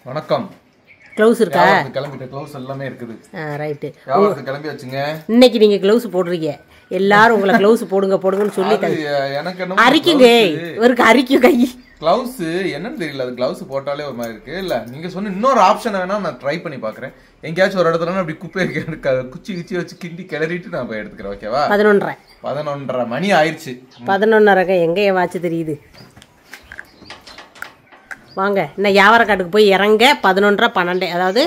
வணக்கம். க்ளவுஸ் இருக்கா? கிளம்பிட்ட க்ளவுஸ் எல்லாமே இருக்குது. ரைட்டு. கிளம்பி வச்சுங்க. இன்னைக்கு நீங்க க்ளவுஸ் போடுறீங்க, எல்லாரும் உங்களை க்ளவுஸ் போடுங்கன்னு சொல்லி எனக்கு அரிக்குங்க, இவருக்கு அரிக்கும் கை. க்ளவுஸ் என்னன்னு தெரியல, அது க்ளவுஸ் போட்டாலே ஒரு மாதிரி இருக்கு. இல்ல நீங்க சொன்ன இன்னொரு ஆப்ஷன் வேணா நான் ட்ரை பண்ணி பாக்குறேன். எங்கேயாச்சும் ஒரு இடத்துல அப்படி குப்பை இருக்க குச்சி குச்சி வச்சு கிண்டி கிளறிட்டு நான் போய் எடுத்துக்கிறேன். ஓகேவா? 11:30 மணி ஆயிடுச்சு. 11:30 எங்க என் வாட்ச் தெரியுது. வாங்க, இன்னும் வியாபாரக்காட்டுக்கு போய் இறங்க 11:30 12, அதாவது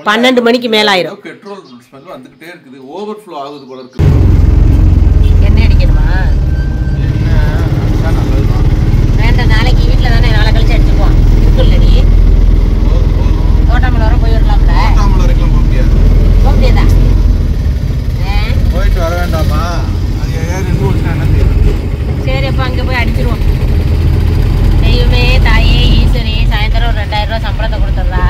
12 மணிக்கு மேல ஆயிரும். பெட்ரோல் ஸ்மெல் வந்துகிட்டே இருக்குது, ஓவர்ஃப்ளோ ஆகுது போல இருக்கு. எண்ணெய் அடிக்கணுமா? வேண்டாம், நாளைக்கு வீட்டில் தானே, நாளை கழிச்சு அடிச்சுக்குவோம். இருக்குல்லடி தோட்டாமலை வர போய் வரலாம்ல. தோட்டாமலை வரைக்கும் போக முடியாது. போக முடியாதா? போயிட்டு வர வேண்டாமா? அது யார் இன்னும் சரி, அப்போ அங்கே போய் அடிச்சிருவோம். தெய்வமே தாயே ஈஸ்வரி, சாயந்தரம் ஒரு 2000 ரூபா சம்பளத்தை கொடுத்துட்றா.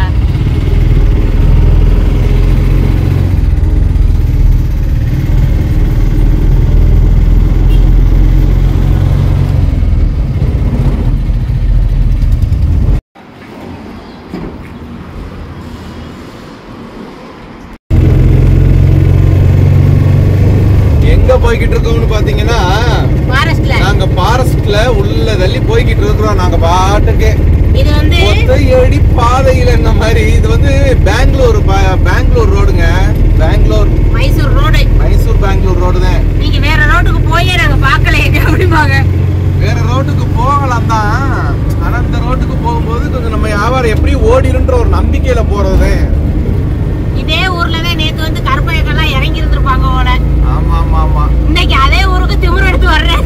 எங்க போய்கிட்டு இருக்கோம்னு பாத்தீங்கன்னா, நாங்க ஃபாரஸ்ட்ல உள்ள தள்ளி போய்கிட்டு இருக்கிறோம். நாங்க பாட்டுக்கு இது வந்து ஒத்தையடி பாதையில இந்த மாதிரி. இது வந்து பெங்களூர் ரோடுங்க. மைசூர் பெங்களூர் ரோடு தான். நீங்க வேற ரோட்டுக்கு போயே நாங்க பாக்கல. எங்க அப்படிமாங்க வேற ரோட்டுக்கு போகலாம் தான், ஆனா இந்த ரோட்டுக்கு போகும்போது கொஞ்சம் நம்ம வியாபாரம் எப்படி ஓடிருன்ற ஒரு நம்பிக்கையில போறது. இதே ஊர்ல தான் நேத்து வந்து கருப்பையெல்லாம் இறங்கி இருந்திருப்பாங்க போல. ஆமா ஆமா ஆமா. இன்னைக்கு அதே ஊருக்கு திமிர் எடுத்து வர்றேன்.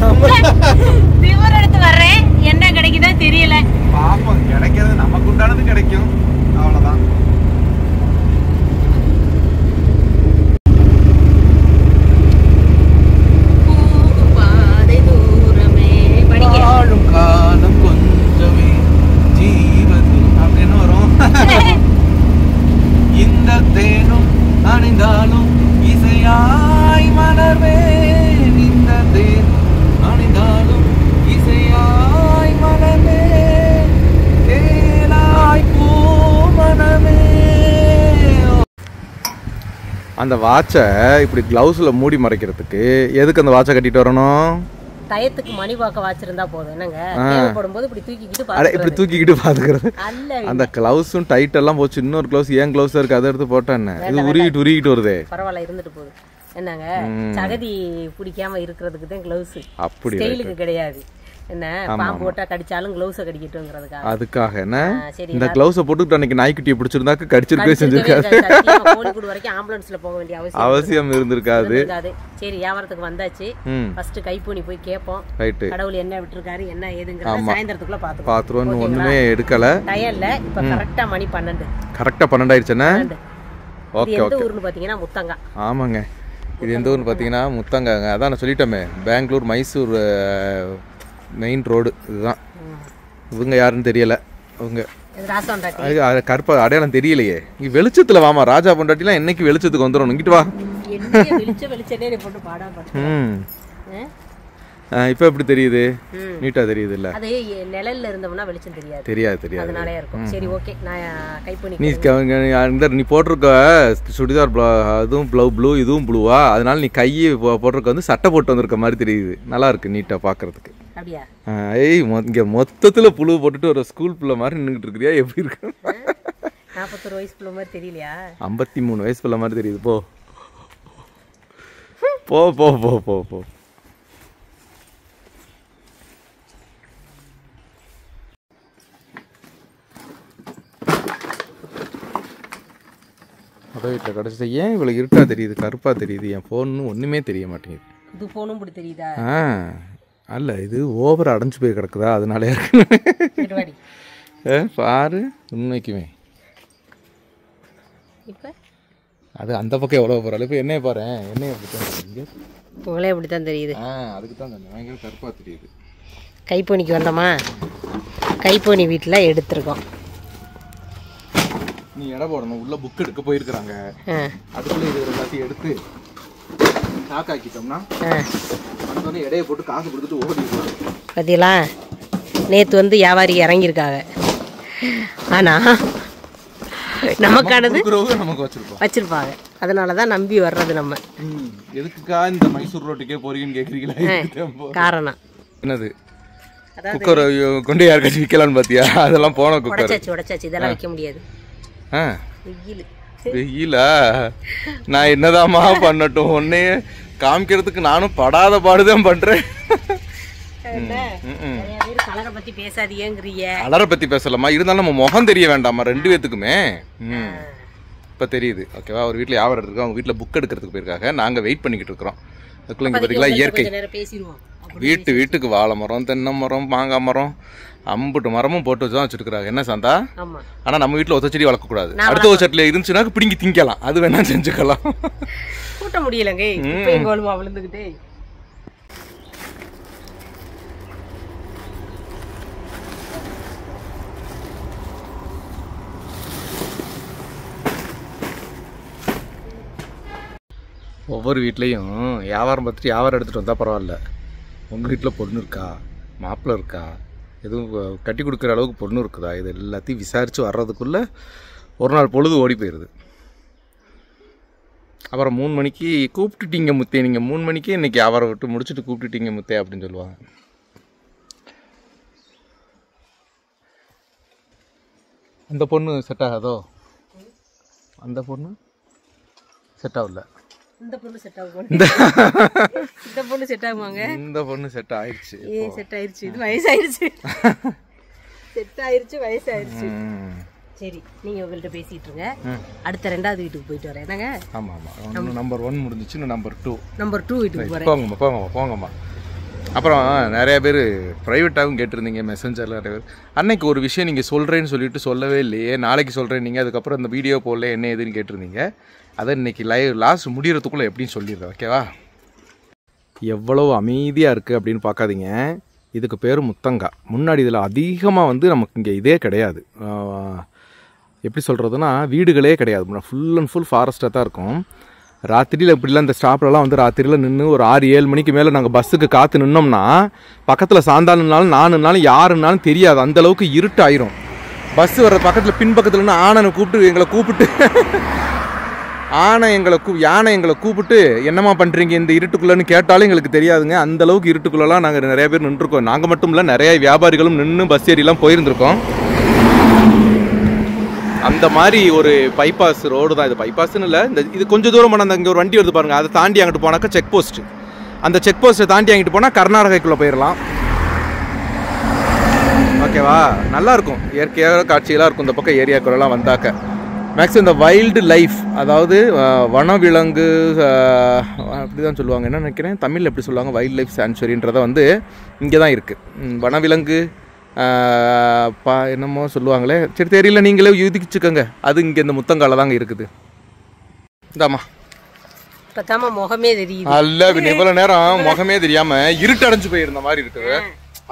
என்ன கிடைக்குதோ தெரியல. பாப்போம், கிடைக்கிறது நமக்கு உண்டானது கிடைக்கும், அவ்வளவுதான். காலம் கொஞ்சமே ஜீவத்தில் அப்படின்னு வரும். இந்த தேனும் அணிந்தாலும் இசையாய் மலர்வே, இந்த தேன் அணிந்தாலும் இசையாய் மலர்வே, தேனாய் பூமனமே. அந்த வாட்சை இப்படி கிளவுஸ்ல மூடி மறைக்கிறதுக்கு எதுக்கு அந்த வாட்சை கட்டிட்டு வரணும்? டயத்துக்கு மணி பார்க்க வாச்சிருந்தா போதும். என்னங்க, தேவைப்படும்போது இப்படி தூக்கிக்கிட்டு பாத்துக்கிறது. அந்த கிளவுஸும் டைட் எல்லாம் போச்சு. இன்னொரு கிளவுஸ் ஏன் கிளவுஸ் இருக்கு, அதை எடுத்து போட்டா என்ன, இது உருகிட்டு வருதே. பரவாயில்ல, இருந்துட்டு போகுது. என்னங்க, சகதி பிடிக்காம இருக்கிறதுக்கு தான் கிளவுஸ், அப்படி ஸ்டைலுக்கு கிடையாது. என்ன, பாம்பு போட்டா கடிச்சாலும் கிளவுஸ கடிக்கட்டும்ங்கிறதுக்காக. அதுக்காக என்ன, இந்த கிளவுஸ போட்டுட்டு அன்னைக்கு நாய்க்குட்டியை பிடிச்சிருந்தாக்க கடிச்சிருக்கவே செஞ்சிருக்காது. கோழிக்கூடு வரைக்கும் ஆம்புலன்ஸ்ல போக வேண்டிய அவசியம் இருந்திருக்காது. சரி, வியாபாரத்துக்கு வந்தாச்சு. ஃபர்ஸ்ட் கைப்பூனி போய் கேட்போம். கடவுள் என்ன விட்டுருக்காரு, என்ன ஏதுங்கிறத சாயந்தரத்துக்குள்ள பாத்துருவோம். ஒண்ணுமே எடுக்கல, டயர்ல. இப்ப கரெக்டா மணி 12. கரெக்டா 12 ஆயிடுச்சுன்னா ஓகே. எந்த ஊர்னு பாத்தீங்கன்னா முத்தங்கா. ஆமாங்க, இது எந்த ஊர்னு பாத்தீங்கன்னா முத்தங்காங்க. அதான் நான் சொல்லிட்டோமே, பெங்களூர் மைசூர் மெயின் ரோடு இதுதான். இவங்க யாருன்னு தெரியல. அவங்க கருப்பா அடையாளம் தெரியலையே. நீ வெளிச்சத்துல வாமா, ராஜா பொண்டாட்டிலாம் என்னைக்கு வெளிச்சத்துக்கு வந்துடும். இங்கிட்டு வா. இப்ப எப்படி தெரியுது? நீட்டா தெரியுது இல்ல? அது நிழல்ல இருந்தோம்னா வெளிச்சம் தெரியாது. தெரியாது. அதனால இருக்கும். சரி, ஓகே. நான் கைப்பூனி நீ போட்டிருக்க சுடிதார் அதுவும் ப்ளூ, இதுவும் ப்ளூவா, அதனால நீ கையை போட்டிருக்க வந்து சட்டை போட்டு வந்திருக்க மாதிரி தெரியுது. நல்லா இருக்கு, நீட்டா பாக்குறதுக்கு. அப்படியா? இங்க மொத்தத்துல புழு போட்டுட்டு ஒரு ஸ்கூல் பிள்ளை மாதிரி நின்னுட்டு இருக்கிறியா? எப்படி இருக்கு? 41 வயசு பிள்ளை மாதிரி தெரியலையா? 53 வயசு பிள்ளை மாதிரி தெரியுது. போ போ போ போ போ போ. வீட்டில் கடைசி ஏன் இவ்வளோ இருட்டா தெரியுது, கருப்பா தெரியுது? என் ஃபோன்னு ஒன்றுமே தெரிய மாட்டேங்குது. இது ஃபோனும் இப்படி தெரியுதா? அல்ல, இது ஓவர் அடைஞ்சு போய் கிடக்குதா, அதனால இருக்கு. பாரு, உண்மைக்குமே இப்போ அது அந்த பக்கம் எவ்வளோ போகிறாள். இப்போ என்னைய பாரு, என்னைய அப்படித்தான் உங்களே அப்படித்தான் தெரியுது. அதுக்கு தான் பயங்கர கருப்பாக தெரியுது. கைப்பூனிக்கு வந்தோமா, கைப்பூனி வீட்டில் எடுத்துருக்கோம். நீ இடம் போடணும், உள்ள புக் எடுக்க போயிருக்கிறாங்க. அதுக்குள்ள இது எல்லாத்தையும் எடுத்து காக்காக்கிட்டோம்னா வந்து இடையை போட்டு காசு கொடுத்துட்டு ஓடிடுவாங்க. பார்த்தீங்களா, நேற்று வந்து வியாபாரி இறங்கியிருக்காங்க. ஆனால் நமக்கானது நமக்கு வச்சிருப்போம் வச்சிருப்பாங்க. அதனாலதான் நம்பி வர்றது நம்ம. எதுக்குக்கா இந்த மைசூர் ரோட்டுக்கே போறீங்கன்னு கேக்குறீங்களா? காரணம் என்னது? குக்கர் கொண்டு யாருக்காச்சும் விற்கலான்னு பாத்தியா? அதெல்லாம் போன குக்கர் உடைச்சாச்சு. இதெல்லாம் வைக்க முடியாது. வெயிலா? நான் என்னதாமா பண்ணட்டும்? ஒன்னே காமிக்கிறதுக்கு நானும் படாத பாடுதான் பண்றேன். கலரை பத்தி பேசாதீங்கங்கறிய. கலரை பத்தி பேசலாமா? இருந்தாலும் நம்ம முகம் தெரிய வேண்டாமா ரெண்டு பேத்துக்குமே? இப்ப தெரியுது. ஓகேவா? ஒரு வீட்டுல வியாபாரம் இருக்கு, அவங்க வீட்டுல புக் எடுக்கிறதுக்கு போயிருக்காங்க. நாங்க வெயிட் பண்ணிக்கிட்டு இருக்கிறோம். அதுக்குள்ள இங்க பாத்தீங்களா இயற்கை. வீட்டுக்கு வாழை மரம், தென்னை மரம், மாங்காய் மரம், அம்புட்டு மரமும் போட்டு வச்சுதான் வச்சிருக்காங்க. என்ன சாந்தா? ஆனா நம்ம வீட்டுல ஒத்த செடி வளர்க்க கூடாது. அடுத்த ஒரு செட்டில இருந்துச்சுன்னா பிடிங்கி திங்கலாம். அது வேணா செஞ்சுக்கலாம். கூட்ட முடியலங்க. விழுந்துகிட்டே ஒவ்வொரு வீட்லேயும் வியாபாரம் பார்த்துட்டு வியாபாரம் எடுத்துகிட்டு வந்தால் பரவாயில்ல. உங்கள் வீட்டில் பொண்ணு இருக்கா, மாப்பிள்ளை இருக்கா, எதுவும் கட்டி கொடுக்குற அளவுக்கு பொண்ணு இருக்குதா, இது எல்லாத்தையும் விசாரித்து வர்றதுக்குள்ளே ஒரு நாள் பொழுது ஓடி போயிடுது. அப்புறம் 3 மணிக்கு கூப்பிட்டுட்டீங்க முத்தே, நீங்கள் 3 மணிக்கே இன்றைக்கி வியாபாரம் விட்டு முடிச்சுட்டு கூப்பிட்டுட்டீங்க முத்தே அப்படின்னு சொல்லுவாங்க. அந்த பொண்ணு செட் ஆகாதோ? அந்த பொண்ணு செட் ஆகல. இந்த பொண்ணு செட் ஆகும். இந்த பொண்ணு செட் ஆகுமாங்க? இந்த பொண்ணு செட் ஆயிடுச்சு. செட் ஆயிடுச்சு. இது வயசாயிருச்சு. செட் ஆயிடுச்சு, வயசாயிருச்சு. சரி, நீங்க உங்கள்கிட்ட பேசிட்டு இருங்க. அடுத்த 2வது வீட்டுக்கு போயிட்டு வரேன். என்னங்க? ஆமா ஆமா. நம்பர் 1 முடிஞ்சிச்சு. நம்பர் 2 வீட்டுக்கு போறேன். போங்கம்மா. அப்புறம் நிறைய பேர் ப்ரைவேட்டாகவும் கேட்டிருந்தீங்க மெசஞ்சரில். நிறைய பேர் அன்னைக்கு ஒரு விஷயம் நீங்கள் சொல்கிறேன்னு சொல்லிட்டு சொல்லவே இல்லையே, நாளைக்கு சொல்கிறேன் நீங்கள், அதுக்கப்புறம் இந்த வீடியோ போடல என்ன ஏதுன்னு கேட்டிருந்தீங்க. அதை இன்றைக்கி லாஸ்ட் முடிகிறதுக்குள்ளே எப்படின்னு சொல்லிடுறேன். ஓகேவா? எவ்வளோ அமைதியாக இருக்குது அப்படின்னு பார்க்காதீங்க. இதுக்கு பேர் முத்தங்காய். முன்னாடி இதில் அதிகமாக நமக்கு இங்கே இதே கிடையாது. எப்படி சொல்கிறதுனா வீடுகளே கிடையாது. ஃபுல் அண்ட் ஃபுல் ஃபாரஸ்ட்டாக தான் இருக்கும். ராத்திரியில் இப்படிலாம் இந்த ஸ்டாப்லலாம் ராத்திரியில் நின்று ஒரு 6-7 மணிக்கு மேலே நாங்கள் பஸ்ஸுக்கு காற்று நின்னோம்னா பக்கத்தில் சாந்தாலுனாலும் நானுனாலும் யாருன்னாலும் தெரியாது. அந்தளவுக்கு இருட்டாயிரும். பஸ்ஸு வர்ற பக்கத்தில் பின்பக்கத்தில் நின்று யானை எங்களை கூப்பிட்டு என்னம்மா பண்ணுறீங்க இந்த இருட்டுக்குள்ளேன்னு கேட்டாலும் எங்களுக்கு தெரியாதுங்க. அந்தளவுக்கு இருட்டுக்குள்ளெல்லாம் நாங்கள் நிறைய பேர் நின்றுருக்கோம். நாங்கள் மட்டும் இல்லை, நிறைய வியாபாரிகளும் நின்று பஸ் ஏறிலாம் போயிருந்துருக்கோம். அந்த மாதிரி ஒரு பைபாஸ் ரோடு தான் இது. பைபாஸ்ன்னு இல்லை, இது கொஞ்சம் தூரம் போனால் இங்கே ஒரு வண்டி வருது பாருங்கள், அதை தாண்டி அங்கிட்டு போனாக்கா செக் போஸ்ட். அந்த செக் போஸ்ட்டை தாண்டி அங்கிட்டு போனால் கர்நாடகாக்குள்ளே போயிடலாம். ஓகேவா? நல்லாயிருக்கும், இயற்கையாக காட்சியெல்லாம் இருக்கும் இந்த பக்கம் ஏரியாக்குள்ளெல்லாம் வந்தாக்க. மேக்ஸிமம் இந்த வைல்டு லைஃப், அதாவது வனவிலங்கு அப்படி தான் சொல்லுவாங்க. என்ன நினைக்கிறேன் தமிழில் எப்படி சொல்லுவாங்க, வைல்ட் லைஃப் சான்ச்சுரின்றதை இங்கே தான் இருக்குது. வனவிலங்கு என்னமோ சொல்லுவாங்களே, சரி தெரியல, நீங்களே யூதிச்சுக்கோங்க. அது இங்கே இந்த முத்தங்கால தாங்க இருக்குது. இந்தாம்மா இப்பதாம்மா முகமே தெரியுது. அல்ல, இவ்வளோ நேரம் முகமே தெரியாம இருட்டடைஞ்சு போயிருந்த மாதிரி இருக்குது.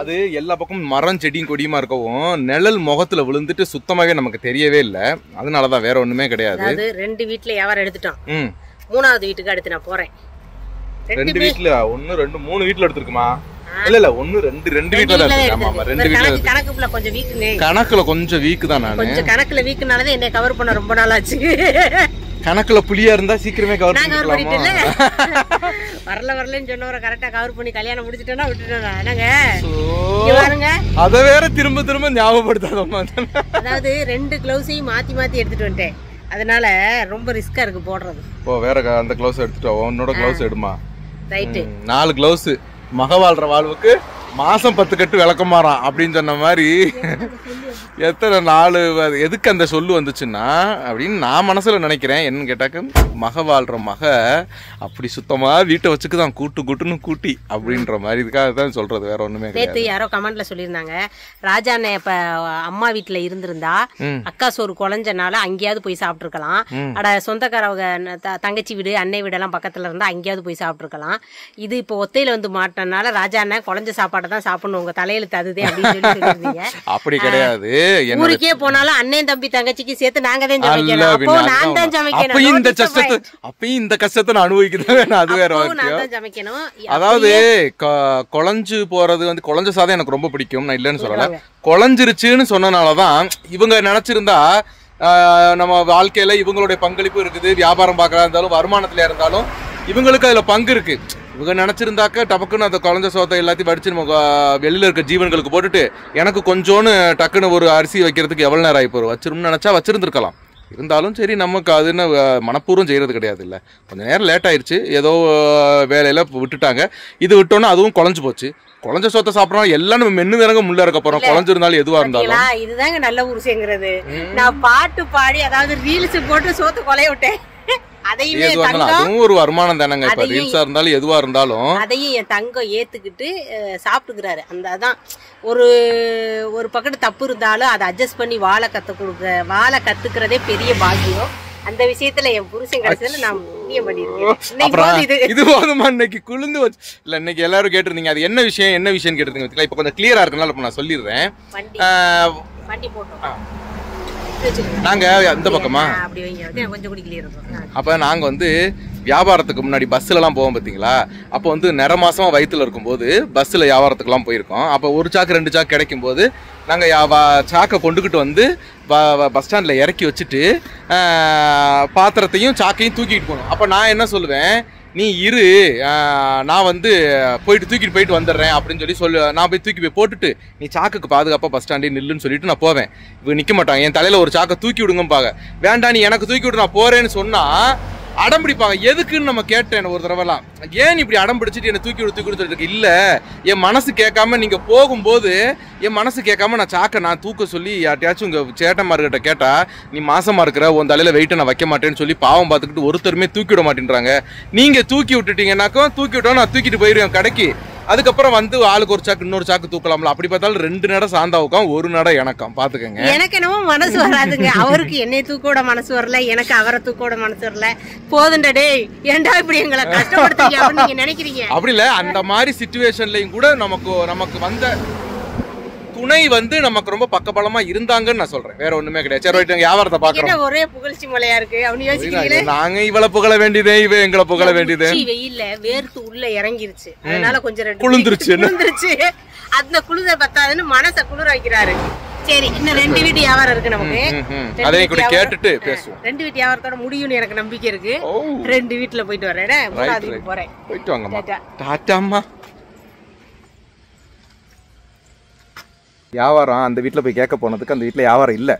அது எல்லா பக்கமும் மரம் செடியும் கொடியுமா இருக்கவும் நிழல் முகத்துல விழுந்துட்டு சுத்தமாவே நமக்கு தெரியவே இல்லை. அதனாலதான், வேற ஒண்ணுமே கிடையாது. 2 வீட்டுல வியாபாரம் எடுத்துட்டோம். 3வது வீட்டுக்கு அடுத்து நான் போறேன். 2 வீட்டுல 1 2 3 வீட்டுல எடுத்துருக்குமா? இல்ல 1 2 வீட்டுல தான் இருக்கு. ஆமா, 2 வீட்டுல. கணக்குல கொஞ்சம் வீக்குங்க. கணக்குல கொஞ்சம் வீக்கு தான். நான் கொஞ்சம் கணக்குல வீக்குனாலதான் என்னை கவர் பண்ண ரொம்ப நாள் ஆச்சு. கணக்குல புளியா இருந்தா சீக்கிரமே கவர் பண்ணிடலாமா? வரலன்னு சொன்னவரை கரெக்டா கவர் பண்ணி கல்யாணம் முடிச்சிட்டேன்னா விட்டுட்டேன். என்னங்க பாருங்க, அத வேற திரும்ப ஞாபகப்படுத்தாதம்மா. அதாவது 2 கிளவுஸையும் மாத்தி எடுத்துட்டு வந்துட்டேன். அதனால ரொம்ப ரிஸ்கா இருக்கு போடுறது. ஓ, வேற அந்த கிளவுஸ் எடுத்துட்டு உன்னோட கிளவுஸ் எடுமா. Right, 4 gloves. மக வாழ்ற வாழ்வுக்கு மாசம் 10 கட்டு விளக்கமாறான் அப்படின்னு சொன்ன மாதிரி எத்தனை நாள் எதுக்கு அந்த சொல்லு வந்துச்சுன்னா அப்படின்னு நான் மனசுல நினைக்கிறேன். என்னன்னு கேட்டாக்க, மக வாழ்ற மக அப்படி சுத்தமா வீட்டை வச்சுக்குதான் கூட்டுன்னு கூட்டி அப்படின்ற மாதிரி. இதுக்காக தான் சொல்றது, வேற ஒண்ணுமே கிடையாது. யாரோ கமெண்ட்ல சொல்லியிருந்தாங்க, ராஜா அண்ணன் இப்ப அம்மா வீட்டுல இருந்திருந்தா அக்கா சோறு குழஞ்சனால அங்கேயாவது போய் சாப்பிட்டு இருக்கலாம். அட சொந்தக்காரவங்க தங்கச்சி வீடு அன்னை வீடெல்லாம் பக்கத்துல இருந்தா அங்கேயாவது போய் சாப்பிட்டு இருக்கலாம். இது இப்ப ஒத்தையில மாட்டனால ராஜா அண்ணன் குழஞ்ச சாப்பாட்டை தான் சாப்பிடணும், உங்க தலையில ததுதே அப்படின்னு சொல்லிருந்தீங்க. அப்படி கிடையாது. ஊருக்கே போனாலும் அண்ணன் தம்பி தங்கச்சிக்கு சேர்த்து நாங்க தான் சமைக்கணும். அப்போ நான் தான் சமைக்கணும். அப்பயும் இந்த கஷ்டத்தை நான் அனுபவிக்கிறேன். அது வேற சமைக்கணும். அதாவது குழஞ்சு போறது குழஞ்ச சாதம் எனக்கு ரொம்ப பிடிக்கும், நான் இல்லைன்னு சொல்லல. குழஞ்சிருச்சுன்னு சொன்னனாலதான் இவங்க நினைச்சிருந்தா நம்ம வாழ்க்கையில இவங்களுடைய பங்களிப்பு இருக்குது. வியாபாரம் பார்க்கறதா இருந்தாலும் வருமானத்துல இருந்தாலும் இவங்களுக்கு அதுல பங்கு இருக்கு. இவங்க நினைச்சிருந்தாக்க டபக்குன்னு அந்த குழந்தை சோத்தை எல்லாத்தையும் வடிச்சு நம்ம வெளியில இருக்க ஜீவன்களுக்கு போட்டுட்டு எனக்கு கொஞ்சோன்னு டக்குன்னு ஒரு அரிசி வைக்கிறதுக்கு எவ்வளவு நேரம் ஆகி போறோம், வச்சிரும்னு நினைச்சா வச்சிருந்துருக்கலாம். இருந்தாலும் சரி, நமக்கு அதுன்னு மனப்பூர்வம் செய்கிறது கிடையாது. இல்லை, கொஞ்சம் நேரம் லேட் ஆயிடுச்சு, ஏதோ வேலையில் விட்டுட்டாங்க. இது விட்டோன்னா அதுவும் குழஞ்சு போச்சு. குழஞ்ச சொத்தை சாப்பிட்றோம் எல்லாம் நம்ம மென்னு இறங்க முள்ள இருக்க போறோம். குழஞ்சிருந்தாலும் எதுவாக இருந்தாலும் இதுதாங்க நல்ல புருஷங்கிறது. நான் பாட்டு பாடி அதாவது ரீல்ஸ் போட்டு சோத்து கொலைய விட்டேன். அதுவும் ஒரு வருமானம் தானங்க. இப்ப ரீல்ஸா இருந்தாலும் எதுவா இருந்தாலும் அதையும் என் தங்கம் ஏத்துக்கிட்டு சாப்பிட்டுக்கிறாரு. அந்த அதான் ஒரு பக்கத்து தப்பு இருந்தாலும் அதை அட்ஜஸ்ட் பண்ணி வாழ கத்துக்கிறதே பெரிய பாக்கியம். அந்த விஷயத்துல என் புருஷன் கிடைச்சதுல நான் புண்ணியம் பண்ணிருக்கேன். இது போதுமா? இன்னைக்கு குளிர்ந்து வச்சு இல்ல, இன்னைக்கு எல்லாரும் கேட்டிருந்தீங்க அது என்ன விஷயம் கேட்டிருந்தீங்க. இப்ப கொஞ்சம் கிளியரா இருக்கனால இப்ப நான் சொல்லிடுறேன். வண்டி போட்டோம் நாங்க அந்த பக்கமா. அப்ப நாங்க வந்து வியாபாரத்துக்கு முன்னாடி பஸ்ல எல்லாம் போவோம் பாத்தீங்களா. அப்போ வந்து நிற மாசமா வயிற்றுல இருக்கும்போது பஸ்ல வியாபாரத்துக்கு எல்லாம் போயிருக்கோம். அப்ப ஒரு சாக்கு 2 சாக்கு கிடைக்கும் போது நாங்க சாக்கை கொண்டுகிட்டு வந்து பஸ் ஸ்டாண்ட்ல இறக்கி வச்சுட்டு பாத்திரத்தையும் சாக்கையும் தூக்கிட்டு போனோம். அப்ப நான் என்ன சொல்லுவேன், நீ இரு, நான் வந்து தூக்கிட்டு போயிட்டு வந்துடுறேன் அப்படின்னு சொல்லி நான் போய் தூக்கி போய் போட்டுட்டு நீ சாக்குக்கு பாதுகாப்பாக பஸ் ஸ்டாண்டே நில்லுன்னு சொல்லிட்டு நான் போவேன். இவங்க நிற்க மாட்டாங்க. என் தலையில் ஒரு சாக்கை தூக்கி விடுங்கப்பாங்க. வேண்டாம், நீ எனக்கு தூக்கி விடு, நான் போறேன்னு சொன்னா அடம் பிடிப்பாங்க. எதுக்குன்னு நம்ம கேட்டேன் ஒரு தடவைலாம், ஏன் இப்படி அடம் பிடிச்சிட்டு என்ன தூக்கி விடு சொல்லிட்டு. இல்ல, என் மனசு கேட்காம நீங்க போகும்போது என் மனசு கேட்காம நான் சாக்கை நான் தூக்க சொல்லி யார்ட்டையாச்சும் உங்க சேட்டன்மார்கிட்ட கேட்டா நீ மாசமா இருக்கிற உன் தலையில வெயிட்டை நான் வைக்க மாட்டேன்னு சொல்லி பாவம் பார்த்துக்கிட்டு ஒருத்தருமே தூக்கி விட மாட்டேன்றாங்க. நீங்க தூக்கி விட்டுட்டீங்கன்னாக்கும் தூக்கி விட்டோம், நான் தூக்கிட்டு போயிருவேன் கடைக்கு. அதுக்கப்புறம் வந்து ஆளுக்கு ஒரு சாக்கு இன்னொரு சாக்கு தூக்கலாம்ல. அப்படி பார்த்தாலும் 2 நட சாந்தாவுக்கும் 1 நட எனக்கும். பாத்துக்கங்க. எனக்கு என்னமோ மனசு வராதுங்க. அவருக்கு என்னை தூக்கோட மனசு வரல, எனக்கு அவரை தூக்கோட மனசு வரல. போதுண்டா டேய், ஏன்டா இப்படி எங்களை கஷ்டப்படுத்துறீங்க அப்படின்னு நீங்க நினைக்கிறீங்க. அப்படி இல்ல, அந்த மாதிரி சிச்சுவேஷன்லயும் கூட நமக்கு வந்த துணை வந்து நமக்கு ரொம்ப பக்கபலமா இருந்தாங்கன்னு நான் சொல்றேன். வேற ஒண்ணுமே கிடையாது. சரி, ரைட், வியாபாரத்தை பாக்குறோம். ஒரே புகழ்ச்சி மலையா இருக்கு அவனு யோசிக்கிறீங்களே. நாங்க இவ்வளவு புகழ வேண்டியதே, இவ எங்களை புகழ வேண்டியது. வெயில்ல வேர்த்து உள்ள இறங்கிருச்சு, அதனால கொஞ்சம் குளிர்ந்துருச்சு. அந்த குளிர பத்தாதுன்னு மனசை குளிர வைக்கிறாரு. சரி, இன்னும் 2 வீட்டு வியாபாரம் இருக்கு நமக்கு. அதை கூட கேட்டுட்டு பேசுவோம். 2 வீட்டு வியாபாரத்தோட முடியும்னு எனக்கு நம்பிக்கை இருக்கு. 2 வீட்டுல போயிட்டு வரேன். 3வது வீட்டுக்கு போறேன். போயிட்டு வாங்கம்மா. டாட்டாம்மா. வியாபாரம் அந்த வீட்டில் போய் கேட்க போனதுக்கு அந்த வீட்டில் வியாபாரம் இல்லை.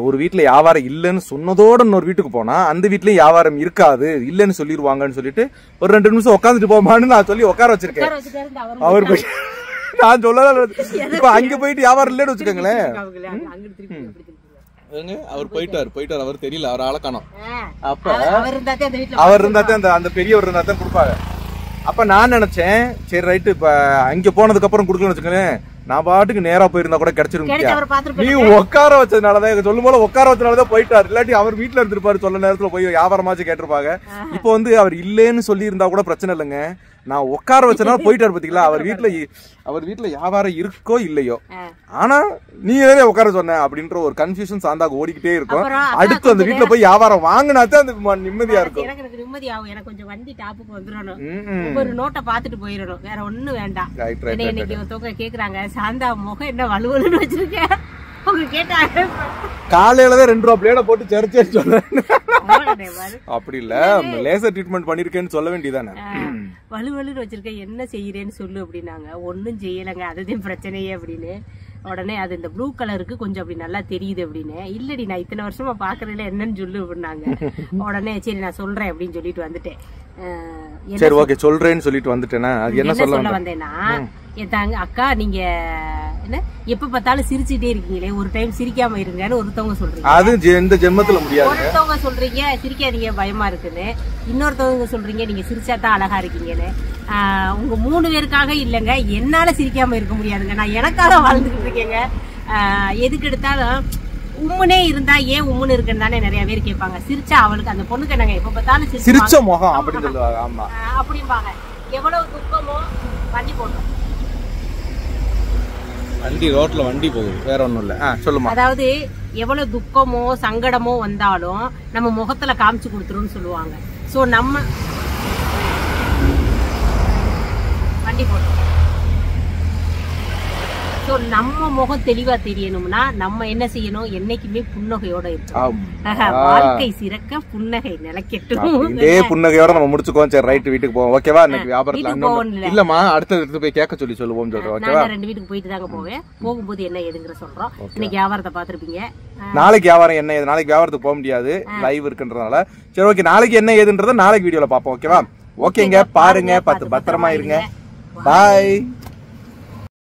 ஒரு வீட்டில் வியாபாரம் இல்லைன்னு சொன்னதோட இன்னொரு வீட்டுக்கு போனால் அந்த வீட்லேயும் வியாபாரம் இருக்காது, இல்லைன்னு சொல்லிடுவாங்கன்னு சொல்லிட்டு ஒரு 2 நிமிஷம் உட்காந்துட்டு போமான்னு நான் சொல்லி உட்கார வச்சிருக்கேன். அவர் போய் நான் சொல்லல, இப்போ அங்கே போயிட்டு வியாபாரம் இல்லைன்னு வச்சுக்கோங்களேன். அவர் போயிட்டாரு, அவர் தெரியல, அவர் ஆளை காணோம். அப்ப அவர் இருந்தாத்தே அந்த பெரியவர் இருந்தாத்தான் கொடுப்பாங்க. அப்ப நான் நினைச்சேன், சரி ரைட்டு, இப்ப அங்க போனதுக்கு அப்புறம் கொடுக்கலன்னு வச்சுக்கோங்களேன், நான் பாட்டுக்கு நேரா போயிருந்தா கூட கிடைச்சிருக்கேன். நீ உட்கார வச்சதுனாலதான் சொல்லும் போல உட்கார வச்சதுனாலதான் போயிட்டாரு. இல்லாட்டி அவர் வீட்டுல இருந்திருப்பாரு, சொல்ல நேரத்துல போய் வியாபாரமாச்சு கேட்டிருப்பாங்க. இப்ப வந்து அவர் இல்லேன்னு சொல்லி இருந்தா கூட பிரச்சனை இல்லைங்க. நான் உட்கார வச்சனால போயிட்டாரு பாத்தீங்களா. அவர் வீட்டுல வியாபாரம் இருக்கோ இல்லையோ, ஆனா நீ எதே உட்கார சொன்ன அப்படின்ற ஒரு கன்ஃபியூஷன் சாந்தாக ஓடிக்கிட்டே இருக்கும். அடுத்து அந்த வீட்டுல போய் வியாபாரம் வாங்கினாத்தான் அந்த நிம்மதியா இருக்கும். எனக்கு நிம்மதியாகும். எனக்கு கொஞ்சம் வண்டி டாப்புக்கு வந்துடணும், ஒரு நோட்டை பாத்துட்டு போயிடணும், வேற ஒண்ணும் வேண்டாம். இன்னைக்கு ஒருத்தவங்க கேக்குறாங்க, சாந்தா முகம் என்ன வலுவலுன்னு வச்சிருக்கேன். காலையிலதான் 2 ரூபா பிளேட போட்டு சரிச்சேன்னு சொல்றேன். அப்படி இல்ல, லேசர் ட்ரீட்மெண்ட் பண்ணிருக்கேன்னு சொல்ல வேண்டியதானே. வலுவலுன்னு வச்சிருக்கேன், என்ன செய்யறேன்னு சொல்லு அப்படின்னாங்க. ஒன்னும் செய்யலைங்க, அதுதான் பிரச்சனையே அப்படின்னு. உடனே அது இந்த ப்ளூ கலருக்கு கொஞ்சம் அப்படி நல்லா தெரியுது அப்படின்னு. இல்லடி, நான் இத்தனை வருஷமா பாக்குறதுல என்னன்னு சொல்லு அப்படின்னாங்க. உடனே சரி நான் சொல்றேன் அப்படின்னு சொல்லிட்டு வந்துட்டேன். சரி, ஓகே, சொல்றேன்னு சொல்லிட்டு வந்துட்டேன்னா அது என்ன சொல்ல வந்தேன்னா, என் தாங்க அக்கா, நீங்க என்ன எப்ப பார்த்தாலும் சிரிச்சுட்டே இருக்கீங்களே, ஒரு டைம் சிரிக்காம இருங்கன்னு ஒருத்தவங்க சொல்றீங்க. அது இந்த ஜென்மத்துல முடியாது. ஒருத்தவங்க சொல்றீங்க சிரிக்காதீங்க பயமா இருக்குன்னு, இன்னொருத்தவங்க சொல்றீங்க நீங்க சிரிச்சாதான் அழகா இருக்கீங்கன்னு. உங்க 3 பேருக்காக இல்லைங்க, என்னால சிரிக்காம இருக்க முடியாதுங்க. நான் எனக்காக வாழ்ந்துகிட்டு இருக்கேங்க. எதுக்கு எடுத்தாலும் உம்முனே இருந்தா ஏன் உம்முன்னு இருக்குன்னு தானே நிறைய பேர் கேட்பாங்க. சிரிச்சா அவளுக்கு அந்த பொண்ணுக்கு என்னங்க எப்ப பார்த்தாலும் சிரிச்ச முகம் அப்படின்னு சொல்லுவாங்க. ஆமா, அப்படிம்பாங்க. எவ்வளவு துக்கமோ வண்டி போட்டோம், வண்டி ரோட்ல வண்டி போகுது, வேற ஒண்ணும் இல்ல. சொல்லுமா. அதாவது எவ்வளவு துக்கமோ சங்கடமோ வந்தாலும் நம்ம முகத்துல காமிச்சு கொடுத்துருன்னு சொல்லுவாங்க. சோ நம்ம வண்டி போட்டோம். ஸோ நம்ம முகம் தெளிவா தெரியணும்னா நம்ம என்ன செய்யணும்? என்னைக்குமே புன்னகையோட இருக்கணும். வாழ்க்கை சிறக்க புன்னகை நிலைக்கட்டும். இதே புன்னகையோட நம்ம முடிச்சுக்கோம். சரி ரைட், வீட்டுக்கு போவோம். ஓகேவா? இன்னைக்கு வியாபாரத்துல இல்லம்மா, அடுத்த இடத்துக்கு போய் கேட்க சொல்லுவோம் சொல்றோம். ஓகேவா? நான் 2 வீட்டுக்கு போயிட்டு தாங்க போவேன். போகும்போது என்ன ஏதுங்கிற சொல்றோம். இன்னைக்கு வியாபாரத்தை பாத்துருப்பீங்க. நாளைக்கு வியாபாரம் என்ன ஏது, நாளைக்கு வியாபாரத்துக்கு போக முடியாது, லைவ் இருக்குன்றதுனால. சரி ஓகே, நாளைக்கு என்ன ஏதுன்றத நாளைக்கு வீடியோல பாப்போம். ஓகேவா? ஓகேங்க, பாருங்க, பத்திரமா இருங்க. பாய்.